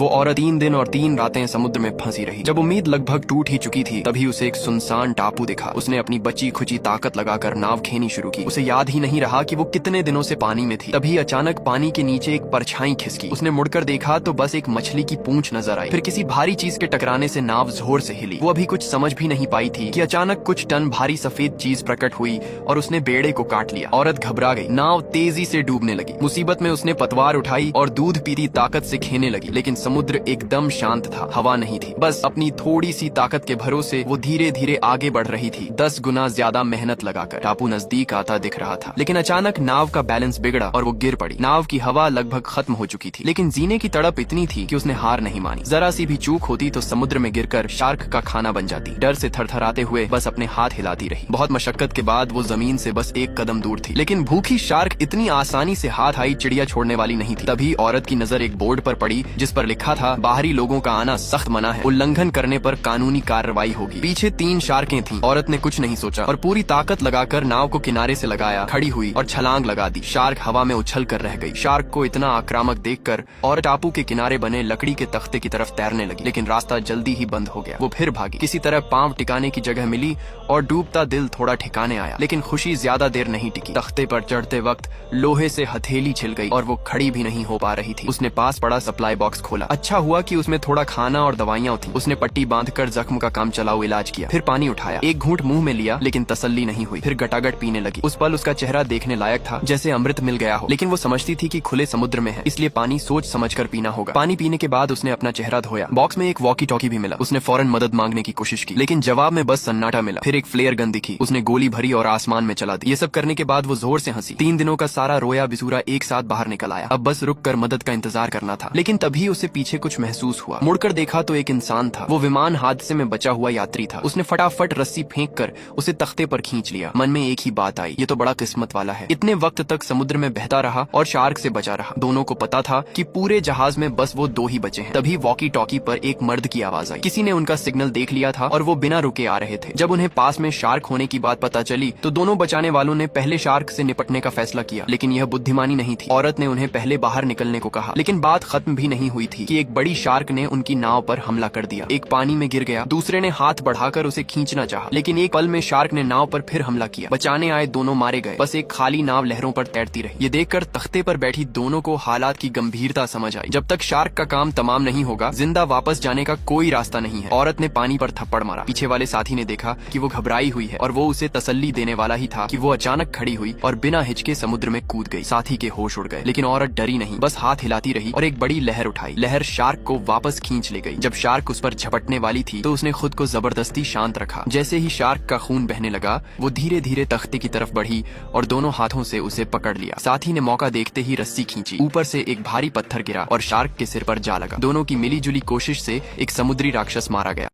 वो औरत 3 दिन और 3 रातें समुद्र में फंसी रही। जब उम्मीद लगभग टूट ही चुकी थी तभी उसे एक सुनसान टापू दिखा। उसने अपनी बची खुची ताकत लगाकर नाव खेनी शुरू की। उसे याद ही नहीं रहा कि वो कितने दिनों से पानी में थी। तभी अचानक पानी के नीचे एक परछाई खिसकी। उसने मुड़कर देखा तो बस एक मछली की पूंछ नजर आई। फिर किसी भारी चीज के टकराने से नाव जोर से हिली। वो अभी कुछ समझ भी नहीं पाई थी कि अचानक कुछ टन भारी सफेद चीज प्रकट हुई और उसने बेड़े को काट लिया। औरत घबरा गई। नाव तेजी से डूबने लगी। मुसीबत में उसने पतवार उठाई और दूध पीती ताकत से खेने लगी। लेकिन समुद्र एकदम शांत था। हवा नहीं थी। बस अपनी थोड़ी सी ताकत के भरोसे वो धीरे धीरे आगे बढ़ रही थी, 10 गुना ज्यादा मेहनत लगाकर। टापू नजदीक आता दिख रहा था, लेकिन अचानक नाव का बैलेंस बिगड़ा और वो गिर पड़ी। नाव की हवा लगभग खत्म हो चुकी थी, लेकिन जीने की तड़प इतनी थी कि उसने हार नहीं मानी। जरा सी भी चूक होती तो समुद्र में गिरकर शार्क का खाना बन जाती। डर से थरथराते हुए बस अपने हाथ हिलाती रही। बहुत मशक्कत के बाद वो जमीन से बस एक कदम दूर थी, लेकिन भूखी शार्क इतनी आसानी से हाथ आई चिड़िया छोड़ने वाली नहीं थी। तभी औरत की नजर एक बोर्ड पर पड़ी जिस पर लिखा था, बाहरी लोगों का आना सख्त मना है, उल्लंघन करने पर कानूनी कार्रवाई होगी। पीछे 3 शार्कें थीं। औरत ने कुछ नहीं सोचा और पूरी ताकत लगाकर नाव को किनारे से लगाया, खड़ी हुई और छलांग लगा दी। शार्क हवा में उछल कर रह गई। शार्क को इतना आक्रामक देखकर और टापू के किनारे बने लकड़ी के तख्ते की तरफ तैरने लगी, लेकिन रास्ता जल्दी ही बंद हो गया। वो फिर भागी। किसी तरह पांव टिकाने की जगह मिली और डूबता दिल थोड़ा ठिकाने आया, लेकिन खुशी ज्यादा देर नहीं टिकी। तख्ते पर चढ़ते वक्त लोहे से हथेली छिल गई और वो खड़ी भी नहीं हो पा रही थी। उसने पास पड़ा सप्लाई बॉक्स खोला। अच्छा हुआ कि उसमें थोड़ा खाना और दवाइयां थी। उसने पट्टी बांधकर जख्म का काम चलाऊ इलाज किया। फिर पानी उठाया, एक घूंट मुंह में लिया, लेकिन तसल्ली नहीं हुई। फिर गटागट पीने लगी। उस पल उसका चेहरा देखने लायक था, जैसे अमृत मिल गया हो, लेकिन वो समझती थी कि खुले समुद्र में है, इसलिए पानी सोच समझकर पीना होगा। पानी पीने के बाद उसने अपना चेहरा धोया। बॉक्स में एक वॉकी टॉकी भी मिला। उसने फौरन मदद मांगने की कोशिश की, लेकिन जवाब में बस सन्नाटा मिला। फिर एक फ्लेयर गन दिखी। उसने गोली भरी और आसमान में चला दी। ये सब करने के बाद वो जोर से हंसी। 3 दिनों का सारा रोया बिसूरा एक साथ बाहर निकल आया। अब बस रुक कर मदद का इंतजार करना था। लेकिन तभी उसे पीछे कुछ महसूस हुआ। मुड़कर देखा तो एक इंसान था। वो विमान हादसे में बचा हुआ यात्री था। उसने फटाफट रस्सी फेंक कर उसे तख्ते पर खींच लिया। मन में एक ही बात आई, ये तो बड़ा किस्मत वाला है। इतने वक्त तक समुद्र में बहता रहा और शार्क से बचा रहा। दोनों को पता था कि पूरे जहाज में बस वो 2 ही बचे हैं। तभी वॉकी टॉकी पर एक मर्द की आवाज आई। किसी ने उनका सिग्नल देख लिया था और वो बिना रुके आ रहे थे। जब उन्हें पास में शार्क होने की बात पता चली तो दोनों बचाने वालों ने पहले शार्क से निपटने का फैसला किया, लेकिन यह बुद्धिमानी नहीं थी। औरत ने उन्हें पहले बाहर निकलने को कहा, लेकिन बात खत्म भी नहीं हुई थी कि एक बड़ी शार्क ने उनकी नाव पर हमला कर दिया। एक पानी में गिर गया, दूसरे ने हाथ बढ़ाकर उसे खींचना चाहा, लेकिन एक पल में शार्क ने नाव पर फिर हमला किया। बचाने आए दोनों मारे गए। बस एक खाली नाव लहरों पर तैरती रही। ये देखकर तख्ते पर बैठी दोनों को हालात की गंभीरता समझ आई। जब तक शार्क का काम तमाम नहीं होगा, जिंदा वापस जाने का कोई रास्ता नहीं है। औरत ने पानी पर थप्पड़ मारा। पीछे वाले साथी ने देखा कि वो घबराई हुई है और वो उसे तसल्ली देने वाला ही था कि वो अचानक खड़ी हुई और बिना हिचके समुद्र में कूद गई। साथी के होश उड़ गए, लेकिन औरत डरी नहीं, बस हाथ हिलाती रही और एक बड़ी लहर उठाई। लहर शार्क को वापस खींच ले गई। जब शार्क उस पर झपटने वाली थी तो उसने खुद को जबरदस्ती शांत रखा। जैसे ही शार्क का खून बहने लगा, वो धीरे धीरे तख्ते की तरफ बढ़ी और दोनों हाथों से उसे पकड़ लिया। साथी ने मौका देखते ही रस्सी खींची। ऊपर से एक भारी पत्थर गिरा और शार्क के सिर पर जा लगा। दोनों की मिली जुली कोशिश से एक समुद्री राक्षस मारा गया।